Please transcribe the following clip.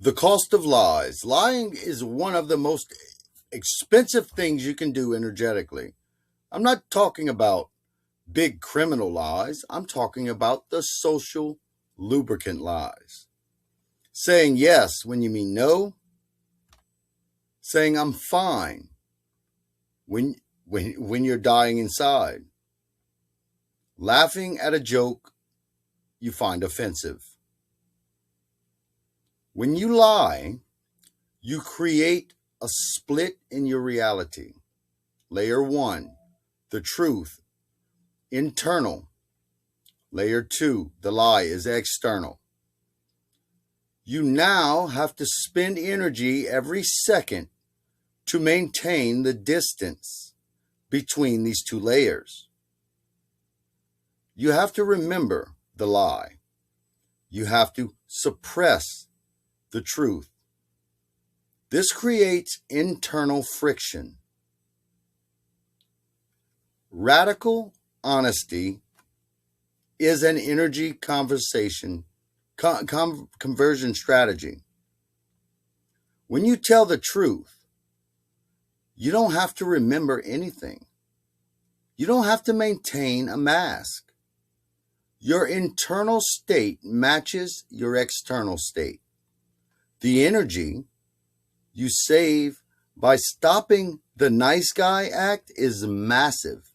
The cost of lies. Lying is one of the most expensive things you can do energetically. I'm not talking about big criminal lies. I'm talking about the social lubricant lies. Saying yes when you mean no. Saying I'm fine when you're dying inside. Laughing at a joke you find offensive. When you lie, you create a split in your reality. Layer 1, the truth, internal. Layer 2, the lie is external. You now have to spend energy every second to maintain the distance between these two layers. You have to remember the lie. You have to suppress the truth. This creates internal friction. Radical honesty is an energy conversion strategy. When you tell the truth, you don't have to remember anything. You don't have to maintain a mask. Your internal state matches your external state. The energy you save by stopping the nice guy act is massive.